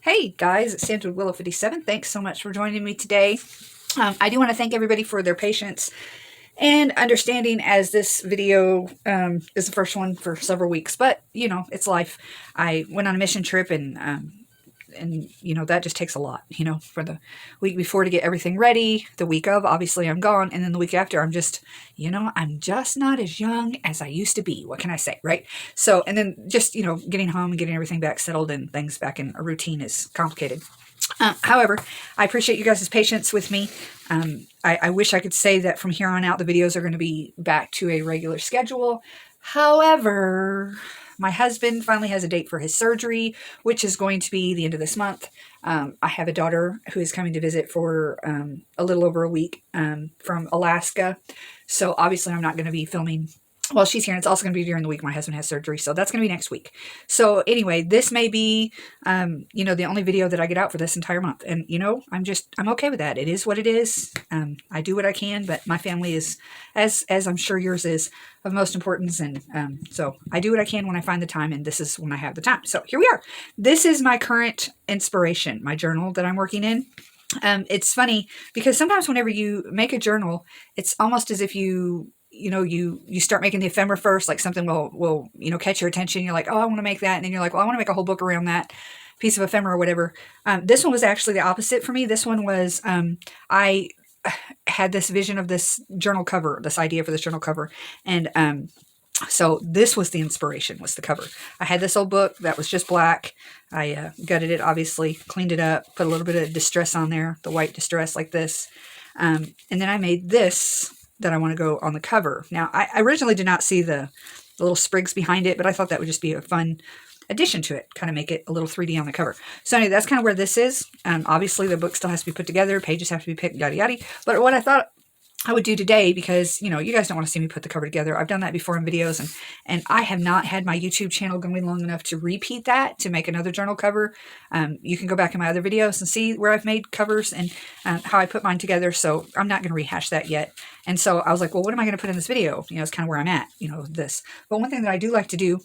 Hey guys, it's Sandra Willow 57. Thanks so much for joining me today. I do want to thank everybody for their patience and understanding as this video is the first one for several weeks, but you know, it's life. I went on a mission trip and you know, that just takes a lot, you know, for the week before to get everything ready. The week of, obviously I'm gone. And then the week after, I'm just, you know, I'm just not as young as I used to be. What can I say? Right. So, and then just, you know, getting home and getting everything back settled and things back in a routine is complicated. However, I appreciate you guys' patience with me. I wish I could say that from here on out, the videos are going to be back to a regular schedule. However, my husband finally has a date for his surgery, which is going to be the end of this month. I have a daughter who is coming to visit for a little over a week from Alaska. So obviously I'm not going to be filming while she's here. And it's also going to be during the week my husband has surgery. So that's going to be next week. So anyway, this may be, you know, the only video that I get out for this entire month. And, you know, I'm okay with that. It is what it is. I do what I can, but my family is, as I'm sure yours is, of most importance. And so I do what I can when I find the time, and this is when I have the time. So here we are. This is my current inspiration, my journal that I'm working in. It's funny because sometimes whenever you make a journal, it's almost as if you know, you start making the ephemera first, like something will, you know, catch your attention. You're like, oh, I want to make that. And then you're like, well, I want to make a whole book around that piece of ephemera or whatever. This one was actually the opposite for me. This one was, I had this vision of this journal cover, this idea for this journal cover. And, so this was the inspiration, was the cover. I had this old book that was just black. I gutted it, obviously, cleaned it up, put a little bit of distress on there, the white distress like this. And then I made this that I want to go on the cover. Now, I originally did not see the little sprigs behind it, but I thought that would just be a fun addition to it, kind of make it a little 3D on the cover. So anyway, that's kind of where this is. Obviously, the book still has to be put together. Pages have to be picked, yada, yada. But what I thought I would do today, because, you know, you guys don't want to see me put the cover together. I've done that before in videos, and I have not had my YouTube channel going long enough to repeat that, to make another journal cover. You can go back in my other videos and see where I've made covers and how I put mine together. So I'm not going to rehash that yet. And so I was like, well, what am I going to put in this video? You know, it's kind of where I'm at, you know, this. But one thing that I do like to do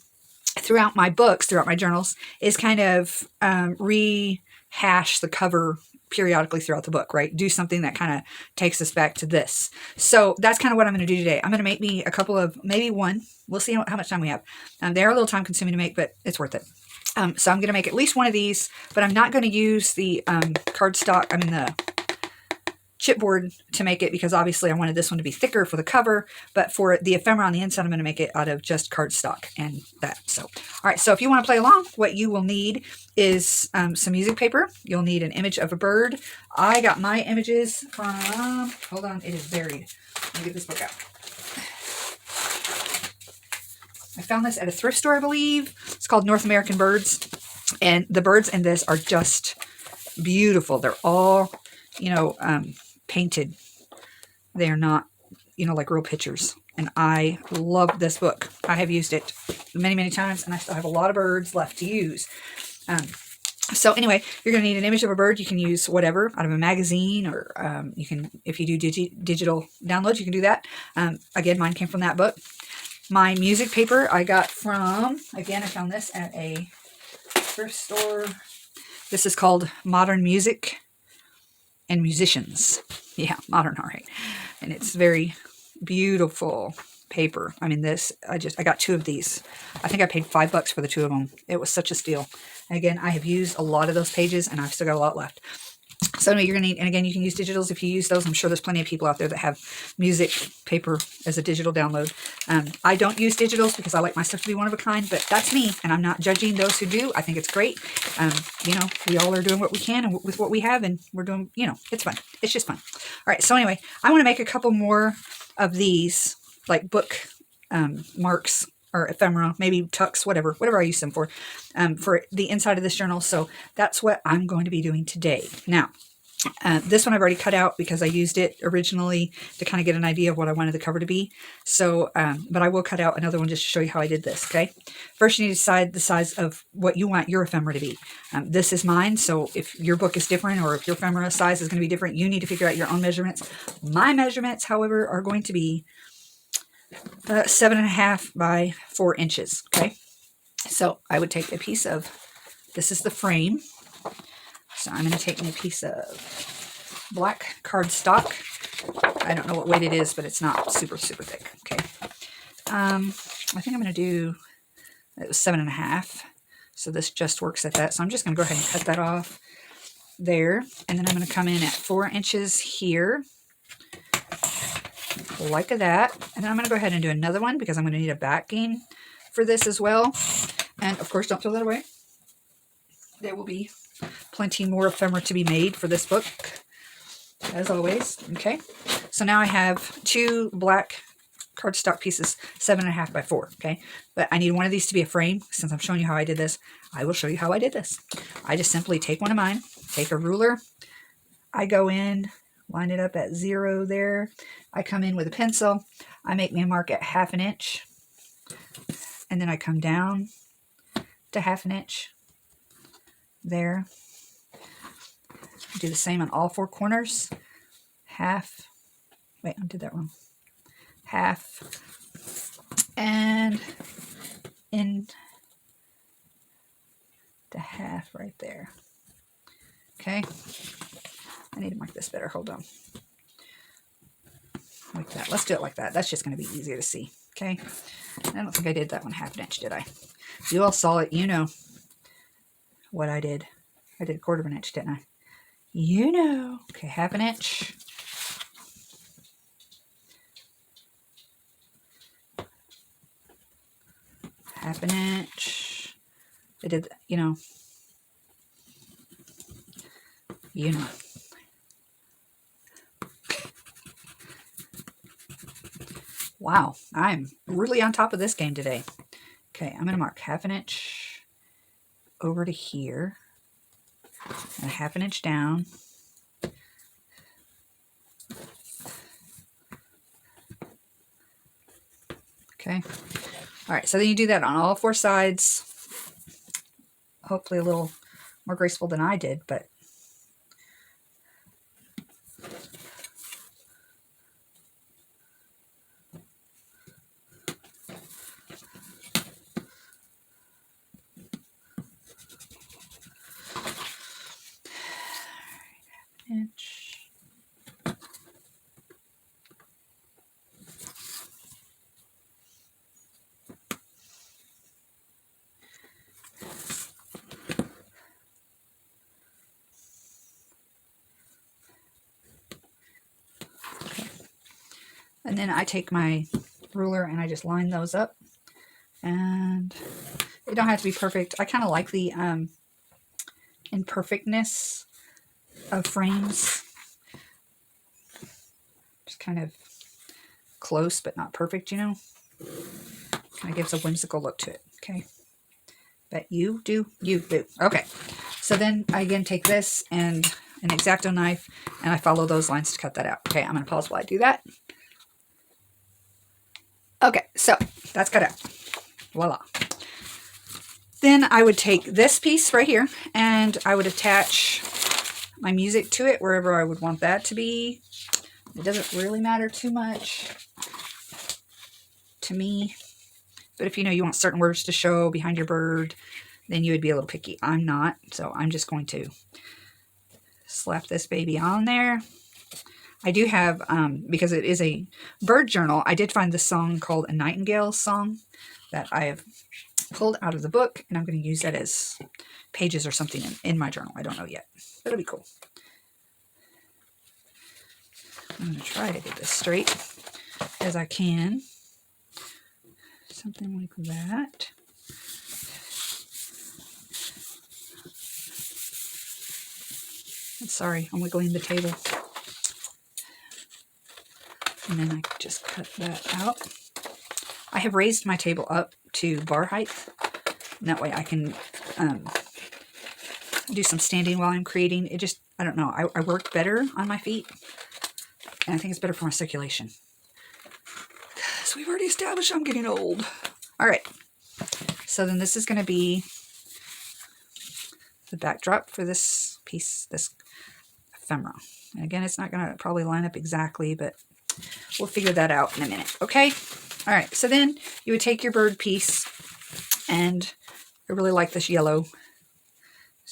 throughout my books, throughout my journals, is kind of rehash the cover periodically throughout the book, right? Do something that kind of takes us back to this. So that's kind of what I'm going to do today. I'm going to make me a couple of, maybe one. We'll see how much time we have. They are a little time consuming to make, but it's worth it. So I'm going to make at least one of these, but I'm not going to use the cardstock, the chipboard to make it, because obviously I wanted this one to be thicker for the cover, but for the ephemera on the inside, I'm going to make it out of just cardstock and that. So, all right. So if you want to play along, what you will need is some music paper. You'll need an image of a bird. I got my images from, hold on, it is buried. Let me get this book out. I found this at a thrift store, I believe. It's called North American Birds. And the birds in this are just beautiful. They're all, you know, painted. They are not, you know, like real pictures. And I love this book. I have used it many, many times, and I still have a lot of birds left to use. So anyway, you're going to need an image of a bird. You can use whatever out of a magazine, or you can, if you do digital downloads, you can do that. Again, mine came from that book. My music paper I got from, again, I found this at a thrift store. This is called Modern Music and Musicians. Yeah, modern, all right. And it's very beautiful paper. I mean, this, I got two of these. I think I paid $5 for the two of them. It was such a steal. And again, I have used a lot of those pages, and I've still got a lot left. So anyway, you're going to need, and again, you can use digitals if you use those. I'm sure there's plenty of people out there that have music paper as a digital download. I don't use digitals because I like my stuff to be one of a kind, but that's me, and I'm not judging those who do. I think it's great. You know, we all are doing what we can and with what we have, and we're doing, you know, it's fun. It's just fun. All right, so anyway, I want to make a couple more of these, like book marks, or ephemera, maybe tucks, whatever I use them for the inside of this journal. So that's what I'm going to be doing today. Now, this one I've already cut out because I used it originally to kind of get an idea of what I wanted the cover to be. So, but I will cut out another one just to show you how I did this, okay? First, you need to decide the size of what you want your ephemera to be. This is mine, so if your book is different, or if your ephemera size is going to be different, you need to figure out your own measurements. My measurements, however, are going to be 7.5 by 4 inches. Okay. So I would take a piece of, this is the frame. So I'm going to take me a piece of black cardstock. I don't know what weight it is, but it's not super, super thick. Okay. I think I'm going to do, it was 7.5. So this just works at that. So I'm just going to go ahead and cut that off there. And then I'm going to come in at 4 inches here, like that. And then I'm going to go ahead and do another one because I'm going to need a backing for this as well. And of course, don't throw that away. There will be plenty more ephemera to be made for this book, as always. Okay. So now I have 2 black cardstock pieces, 7.5 by 4. Okay. But I need one of these to be a frame. Since I'm showing you how I did this, I will show you how I did this. I just simply take one of mine, take a ruler. I go in, line it up at 0 there. I come in with a pencil. I make me a mark at 1/2 inch. And then I come down to 1/2 inch there. Do the same on all 4 corners. Wait, I did that wrong. 1/2 and in to 1/2 right there. Okay. I need to mark this better. Hold on. Like that. Let's do it like that. That's just going to be easier to see. Okay. I don't think I did that one 1/2 inch, did I? You all saw it. You know what I did. I did 1/4 inch, didn't I? You know. Okay, 1/2 inch. Half an inch. I did, you know. Wow, I'm really on top of this game today. Okay, I'm going to mark 1/2 inch over to here. And 1/2 inch down. Okay. All right, so then you do that on all 4 sides. Hopefully a little more graceful than I did, but inch. And then I take my ruler and I just line those up. And they don't have to be perfect. I kind of like the imperfectness of frames. Just kind of close, but not perfect, you know. Kind of gives a whimsical look to it. Okay. But you do. Okay. So then I again take this and an X-Acto knife and I follow those lines to cut that out. Okay, I'm going to pause while I do that. Okay, so that's cut out. Voila. Then I would take this piece right here and I would attach my music to it wherever I would want that to be. It doesn't really matter too much to me. But if you know you want certain words to show behind your bird, then you would be a little picky. I'm not, so I'm just going to slap this baby on there. I do have, because it is a bird journal, I did find this song called A Nightingale Song that I have pulled out of the book, and I'm going to use that as pages or something in my journal. I don't know yet, but it'll be cool. I'm going to try to get this straight as I can. Something like that. Sorry, I'm wiggling the table. And then I just cut that out. I have raised my table up to bar height. And that way I can do some standing while I'm creating. It just, I don't know, I work better on my feet. And I think it's better for my circulation. Because we've already established I'm getting old. All right. So then this is going to be the backdrop for this piece, this ephemera. And again, it's not going to probably line up exactly, but we'll figure that out in a minute. Okay. All right. So then you would take your bird piece, and I really like this yellow.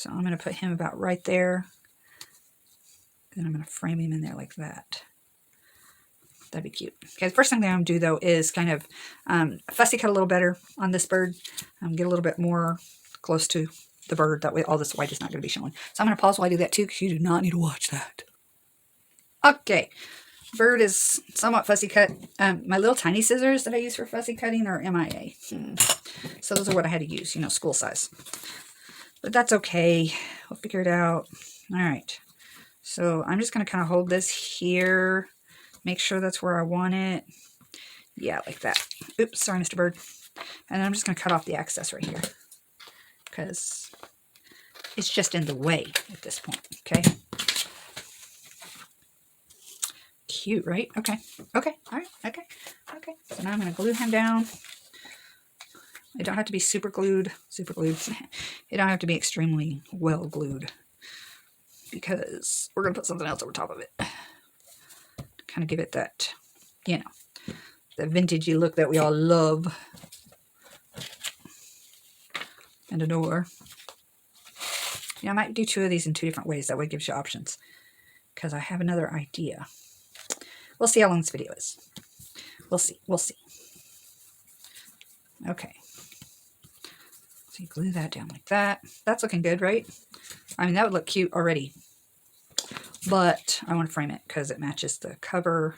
So I'm going to put him about right there. And I'm going to frame him in there like that. That'd be cute. Okay, the first thing that I'm going to do, though, is kind of fussy cut a little better on this bird. Get a little bit more close to the bird. That way all this white is not going to be showing. So I'm going to pause while I do that, too, because you do not need to watch that. Okay, bird is somewhat fussy cut. My little tiny scissors that I use for fussy cutting are MIA. So those are what I had to use, school size. But that's okay. We'll figure it out. All right. So I'm just going to kind of hold this here. Make sure that's where I want it. Yeah, like that. Oops, sorry, Mr. Bird. And then I'm just going to cut off the excess right here, because it's just in the way at this point, okay? Cute, right? Okay. Okay. All right. Okay. Okay. So now I'm going to glue him down. It don't have to be super glued. Super glued. It don't have to be extremely well glued, because we're going to put something else over top of it. Kind of give it that, the vintagey look that we all love and adore. I might do 2 of these in 2 different ways. That way it gives you options, because I have another idea. We'll see how long this video is. We'll see. We'll see. Okay. So you glue that down like that. That's looking good, right? I mean, that would look cute already. But I want to frame it because it matches the cover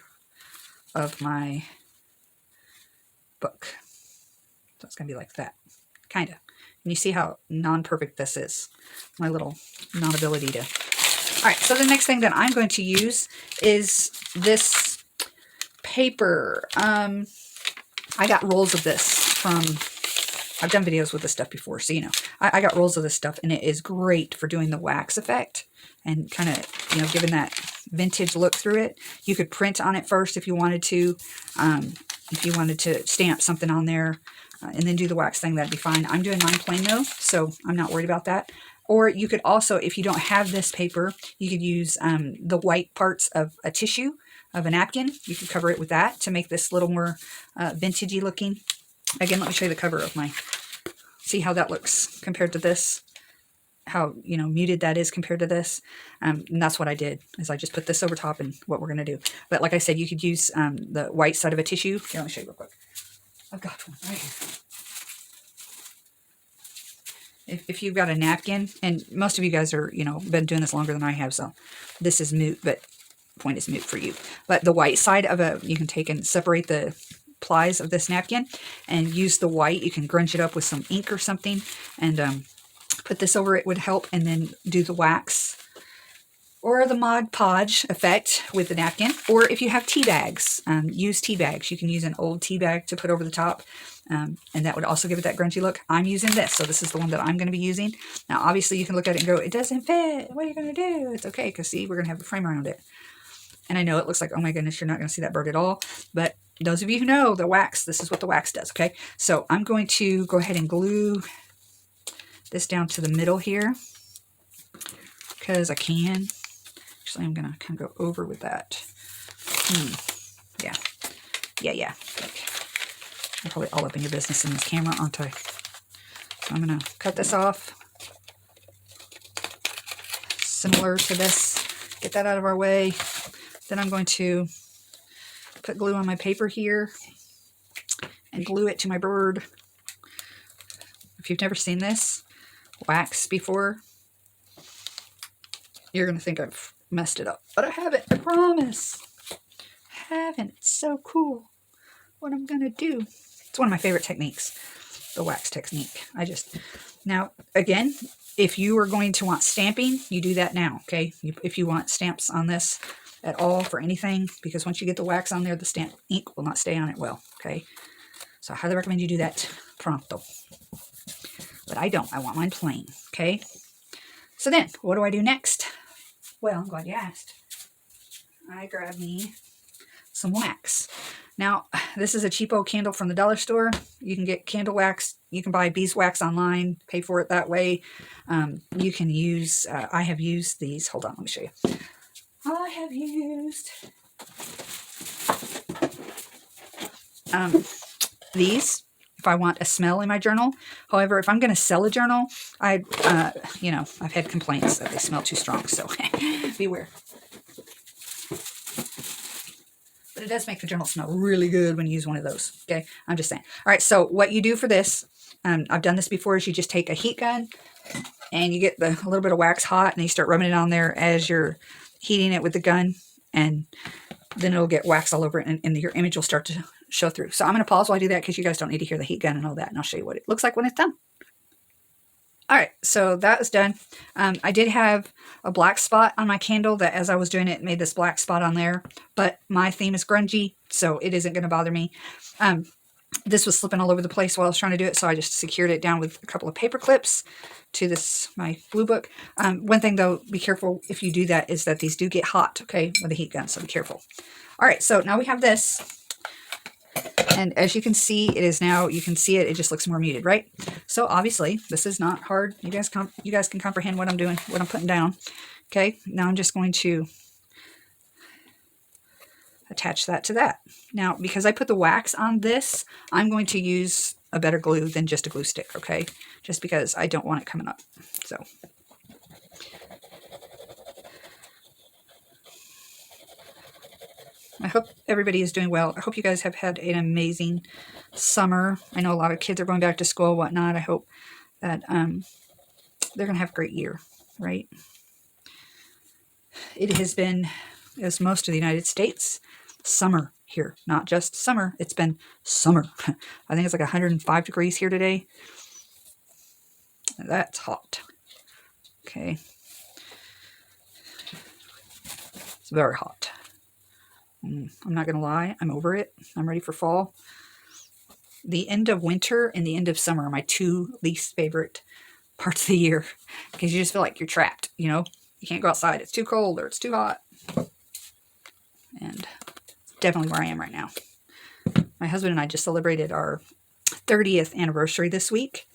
of my book. So it's going to be like that. Kind of. And you see how non-perfect this is. My little non-ability to... Alright, so the next thing that I'm going to use is this paper. I got rolls of this from... I've done videos with this stuff before, so I got rolls of this stuff, and it is great for doing the wax effect and kind of, giving that vintage look through it. You could print on it first if you wanted to. If you wanted to stamp something on there and then do the wax thing, that'd be fine. I'm doing mine plain though, so I'm not worried about that. Or you could also, if you don't have this paper, you could use the white parts of a tissue, of a napkin. You could cover it with that to make this a little more vintagey looking. Again, let me show you the cover of my, see how that looks compared to this, how, muted that is compared to this. And that's what I did, is I just put this over top and what we're going to do. But like I said, you could use the white side of a tissue. Here, let me show you real quick. I've got one right here. If you've got a napkin, and most of you guys are, been doing this longer than I have, so this is moot, but point is moot for you. But the white side of you can take and separate the plies of this napkin and use the white. You can grunge it up with some ink or something and put this over it would help, and then do the wax or the Mod Podge effect with the napkin. Or if you have tea bags, use tea bags. You can use an old tea bag to put over the top, and that would also give it that grungy look. I'm using this, so this is the one that I'm going to be using. Now, obviously, you can look at it and go, it doesn't fit. What are you going to do? It's okay, because see, we're going to have the frame around it. And I know it looks like, oh my goodness, you're not going to see that bird at all. But those of you who know the wax, this is what the wax does, okay? So I'm going to go ahead and glue this down to the middle here, because I can. Actually, I'm going to kind of go over with that. Yeah. Like, I'm probably all up in your business in this camera, aren't I? So I'm going to cut this off. Similar to this. Get that out of our way. Then I'm going to put glue on my paper here and glue it to my bird. If you've never seen this wax before, you're going to think I've messed it up. But I haven't, I promise. I haven't. It's so cool what I'm going to do. It's one of my favorite techniques, the wax technique. Now, again, if you are going to want stamping, you do that now, okay? If you want stamps on this at all for anything, because once you get the wax on there, the stamp ink will not stay on it well, okay? So I highly recommend you do that pronto. But I don't. I want mine plain, okay? So then, what do I do next? Well, I'm glad you asked. I grab me some wax. Now, this is a cheapo candle from the dollar store. You can get candle wax. You can buy beeswax online, pay for it that way. You can use, I have used these. Hold on, let me show you. I have used these if I want a smell in my journal. However, if I'm going to sell a journal, you know, I've had complaints that they smell too strong, so beware. But it does make the journal smell really good when you use one of those. Okay, I'm just saying. All right, so what you do for this, I've done this before, is you just take a heat gun and you get a little bit of wax hot and you start rubbing it on there as you're heating it with the gun, and then it'll get wax all over it, and your image will start to show through. So I'm going to pause while I do that because you guys don't need to hear the heat gun and all that, and I'll show you what it looks like when it's done. All right, so that was done. I did have a black spot on my candle that as I was doing it made this black spot on there, but my theme is grungy, so it isn't going to bother me. This was slipping all over the place while I was trying to do it, so I just secured it down with a couple of paper clips to my blue book. One thing though, be careful if you do that, is that these do get hot, okay, with a heat gun, so be careful. All right, so now we have this. And as you can see, it is now, you can see it, it just looks more muted, right? So obviously, this is not hard. You guys can comprehend what I'm doing, what I'm putting down. Okay, now I'm just going to attach that to that. Now, because I put the wax on this, I'm going to use a better glue than just a glue stick, okay? Just because I don't want it coming up. So I hope everybody is doing well. I hope you guys have had an amazing summer. I know a lot of kids are going back to school, whatnot. I hope that they're going to have a great year, right? It has been, as most of the United States, summer here. Not just summer, it's been summer. I think it's like 105 degrees here today. That's hot. Okay. It's very hot. I'm not going to lie, I'm over it. I'm ready for fall. The end of winter and the end of summer are my two least favorite parts of the year, because you just feel like you're trapped, you know? You can't go outside. It's too cold or it's too hot. And it's definitely where I am right now. My husband and I just celebrated our 30th anniversary this week.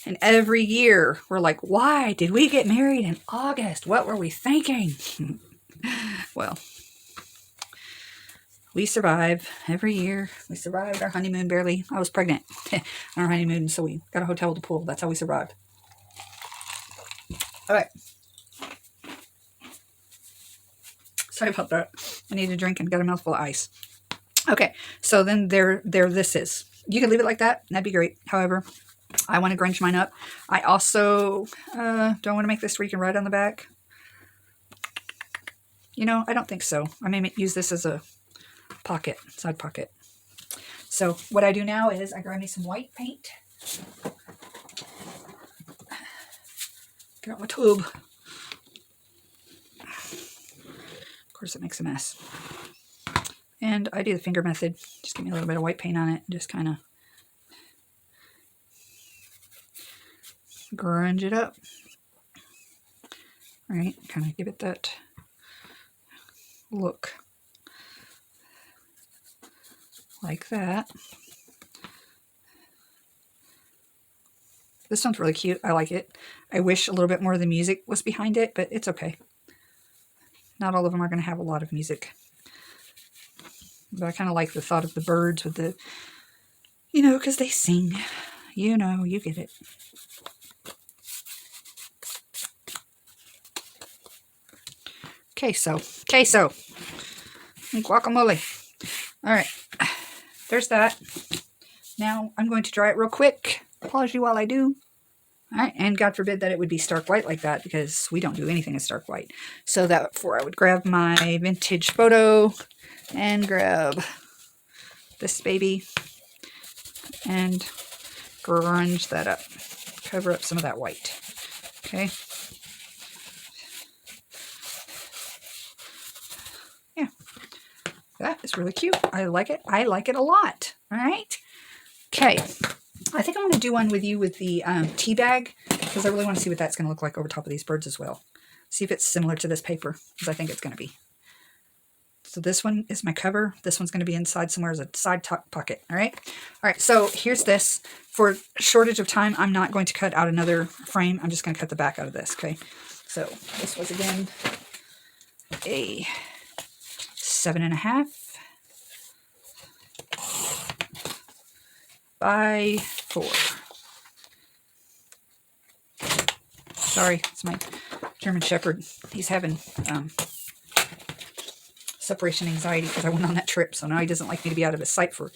And every year we're like, why did we get married in August? What were we thinking? Well, we survive every year. We survived our honeymoon barely. I was pregnant on our honeymoon, so we got a hotel with a pool. That's how we survived. All right. Sorry about that. I need a drink and got a mouthful of ice. Okay, so then there this is. You can leave it like that. That'd be great. However, I want to grunge mine up. I also don't want to make this where you can write on the back. You know, I don't think so. I may use this as a pocket, side pocket. So what I do now is I grab me some white paint. Get out my tube. Of course, it makes a mess. And I do the finger method. Just give me a little bit of white paint on it. And just kind of grunge it up. All right, kind of give it that look. Like that. This one's really cute. I like it. I wish a little bit more of the music was behind it, but it's okay. Not all of them are going to have a lot of music. But I kind of like the thought of the birds with the, you know, because they sing. You know, you get it. Queso. And guacamole. All right. There's that. Now I'm going to dry it real quick. Pause you while I do. All right, and God forbid that it would be stark white like that, because we don't do anything in stark white. So therefore I would grab my vintage photo and grab this baby and grunge that up. Cover up some of that white. Okay. Yeah. That is really cute. I like it. I like it a lot. All right. Okay. I think I'm going to do one with you with the tea bag, because I really want to see what that's going to look like over top of these birds as well. See if it's similar to this paper, because I think it's going to be. So this one is my cover. This one's going to be inside somewhere as a side pocket. All right. All right. So here's this. For shortage of time, I'm not going to cut out another frame. I'm just going to cut the back out of this. Okay. So this was again a 7.5 by 4. Sorry, it's my German Shepherd. He's having separation anxiety because I went on that trip. So now he doesn't like me to be out of his sight for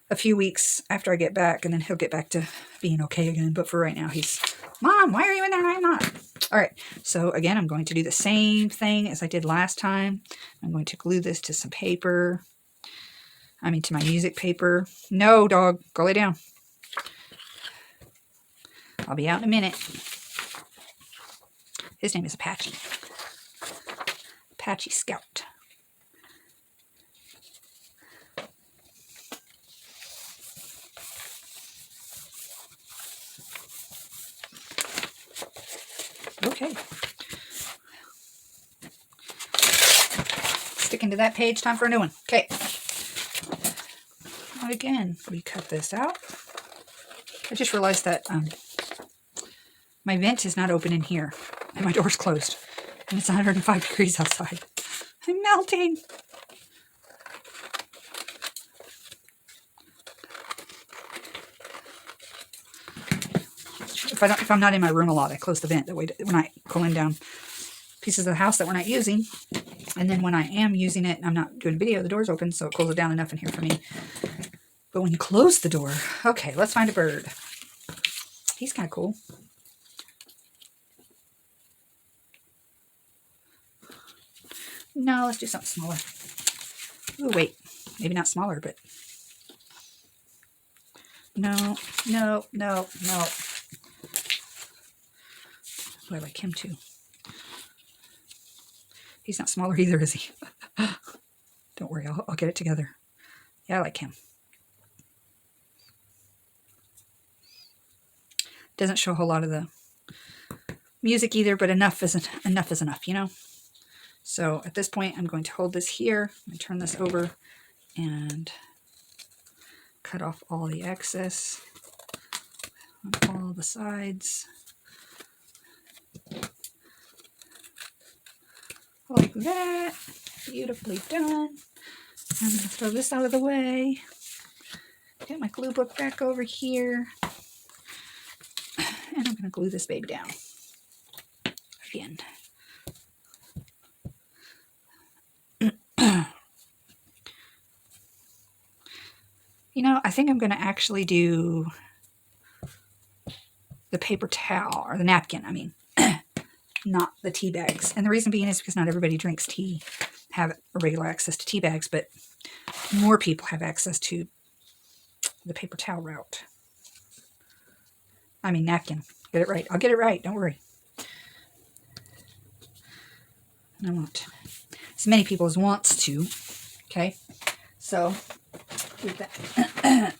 a few weeks after I get back. And then he'll get back to being okay again. But for right now, he's, Mom, why are you in there and I'm not? All right. So again, I'm going to do the same thing as I did last time. I'm going to glue this to some paper. To my music paper. No, dog. Go lay down. I'll be out in a minute. His name is Apache. Apache Scout. Okay. Sticking to that page, time for a new one. Okay. And again, we cut this out. I just realized that my vent is not open in here, and my door's closed, and it's 105 degrees outside. I'm melting. If I'm not in my room a lot, I close the vent. That way, when I cooling down pieces of the house that we're not using, and then when I am using it, and I'm not doing video, the door's open, so it cools it down enough in here for me. But when you close the door, okay, let's find a bird. He's kind of cool. No, let's do something smaller. Ooh, wait, maybe not smaller, but no. Oh, I like him too. He's not smaller either, is he? Don't worry, I'll get it together. Yeah, I like him. Doesn't show a whole lot of the music either, but enough is enough, you know? So at this point, I'm going to hold this here and turn this over and cut off all the excess on all the sides. Like that. Beautifully done. I'm going to throw this out of the way. Get my glue book back over here. And I'm going to glue this baby down. Again. You know, I think I'm going to actually do the paper towel, or the napkin, not the tea bags. And the reason being is because not everybody drinks tea, have regular access to tea bags, but more people have access to the paper towel route. Napkin. Get it right. I'll get it right. Don't worry. And I want as many people as wants to. Okay. So, with that.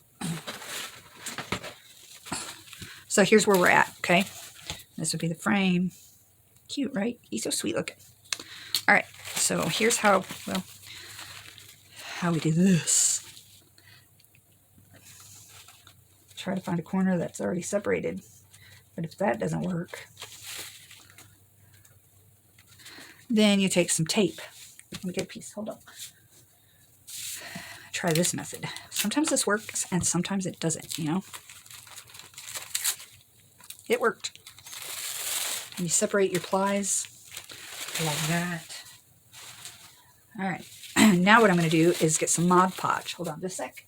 So here's where we're at. Okay. This would be the frame. Cute, right? He's so sweet looking. All right. So here's how we do this. Try to find a corner that's already separated. But if that doesn't work, then you take some tape. Let me get a piece. Hold on. Try this method. Sometimes this works and sometimes it doesn't, you know. It worked. And you separate your plies like that. All right. Now what I'm going to do is get some Mod Podge. Hold on just a sec.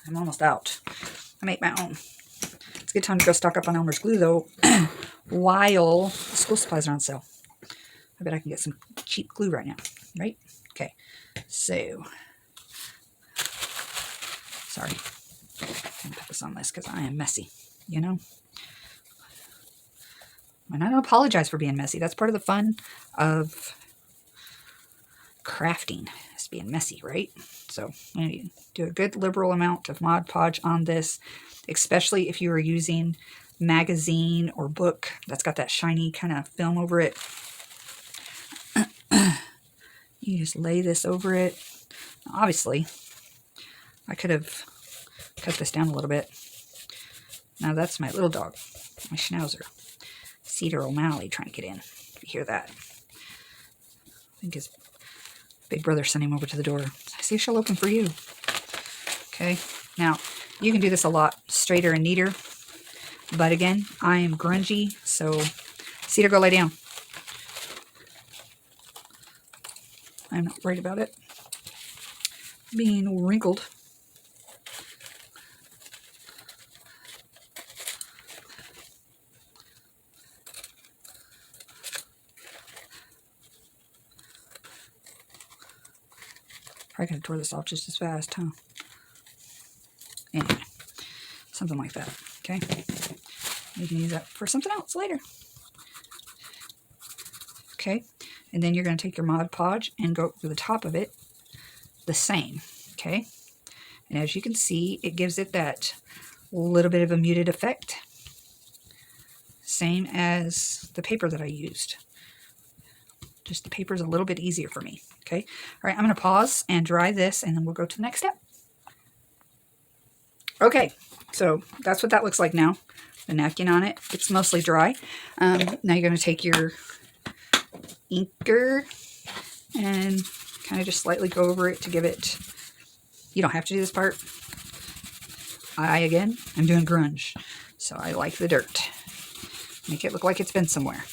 I'm almost out. I make my own. It's a good time to go stock up on Elmer's glue, though, while the school supplies are on sale. I bet I can get some cheap glue right now, right? Okay. So, sorry. I'm going to put this on this because I am messy, you know? And I don't apologize for being messy. That's part of the fun of crafting, is being messy, right? So you do a good liberal amount of Mod Podge on this, especially if you are using magazine or book that's got that shiny kind of film over it. You just lay this over it. Obviously, I could have cut this down a little bit. Now that's my little dog, my schnauzer. Cedar O'Malley trying to get in. If you hear that. I think his Big brother sent him over to the door. I see she'll open for you. Okay, now you can do this a lot straighter and neater. But again, I am grungy, so Cedar, go lay down. I'm not worried about it being wrinkled. Probably could have tore this off just as fast, huh? Anyway, something like that, okay? You can use that for something else later. Okay, and then you're going to take your Mod Podge and go over the top of it the same, okay? And as you can see, it gives it that little bit of a muted effect. Same as the paper that I used. Just the paper is a little bit easier for me, okay? All right, I'm going to pause and dry this, and then we'll go to the next step. Okay, so that's what that looks like now. The napkin on it, it's mostly dry. Now you're going to take your inker and kind of just slightly go over it to give it, you don't have to do this part. Again, I'm doing grunge, so I like the dirt. Make it look like it's been somewhere.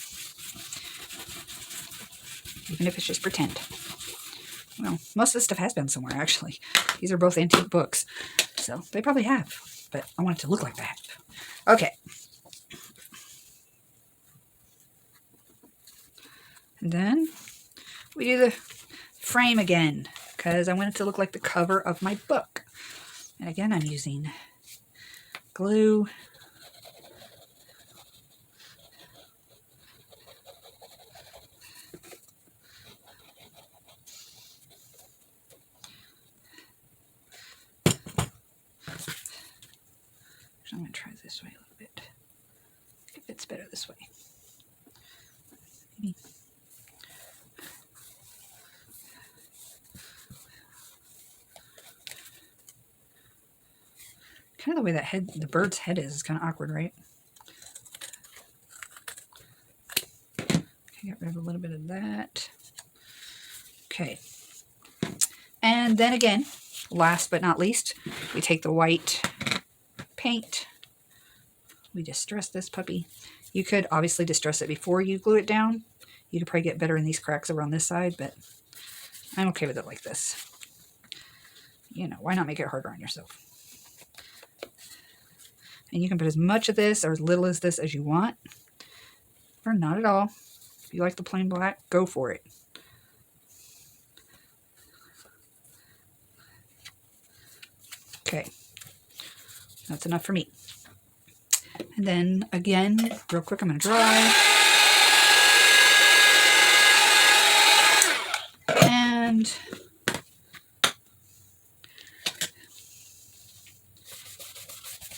Even if it's just pretend. Well, most of this stuff has been somewhere, actually. These are both antique books, so they probably have, but I want it to look like that. Okay. And then we do the frame again, because I want it to look like the cover of my book. And again, I'm using glue. I'm going to try this way a little bit. It fits better this way. Maybe. Kind of the way that head, the bird's head is kind of awkward, right? Okay, get rid of a little bit of that. Okay. And then again, last but not least, we take the white paint. We distress this puppy. You could obviously distress it before you glue it down. You could probably get better in these cracks around this side, but I'm okay with it like this. You know, why not make it harder on yourself? And you can put as much of this or as little as this as you want, or not at all. If you like the plain black, go for it. Okay. That's enough for me. And then again, real quick, I'm going to dry. And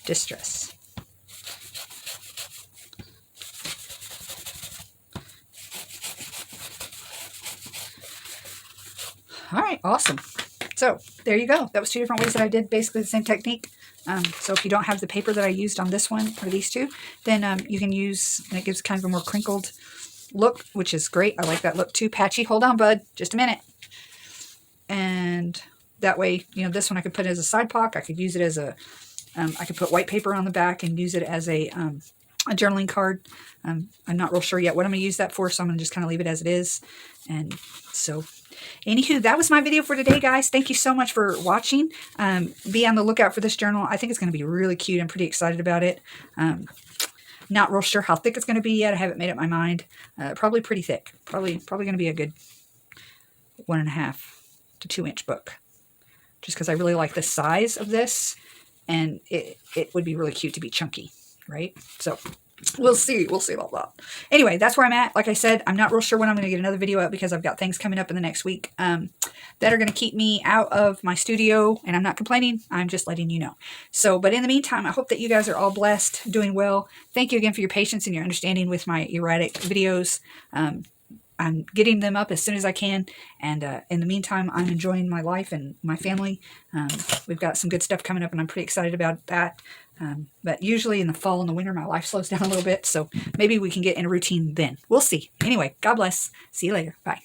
distress. All right, awesome. So there you go. That was 2 different ways that I did basically the same technique. So if you don't have the paper that I used on this one or these two, then you can use, and it gives kind of a more crinkled look, which is great. I like that look too. Patchy, hold on, bud. Just a minute. And that way, you know, this one I could put as a side pocket. I could use it as a, I could put white paper on the back and use it as a journaling card. I'm not real sure yet what I'm going to use that for, so I'm going to just kind of leave it as it is. And so, anywho, that was my video for today, guys. Thank you so much for watching. Be on the lookout for this journal. I think it's going to be really cute. I'm pretty excited about it. Not real sure how thick it's going to be yet. I haven't made up my mind. Probably pretty thick. Probably going to be a good 1.5 to 2 inch book. Just because I really like the size of this, and it would be really cute to be chunky, right? So we'll see. We'll see about that. Anyway, that's where I'm at. Like I said, I'm not real sure when I'm going to get another video out because I've got things coming up in the next week that are going to keep me out of my studio, and I'm not complaining. I'm just letting you know. So, but in the meantime, I hope that you guys are all blessed, doing well. Thank you again for your patience and your understanding with my erratic videos. I'm getting them up as soon as I can, and in the meantime, I'm enjoying my life and my family. We've got some good stuff coming up, and I'm pretty excited about that. But usually in the fall and the winter, my life slows down a little bit, so maybe we can get in a routine then. We'll see. Anyway, God bless. See you later. Bye.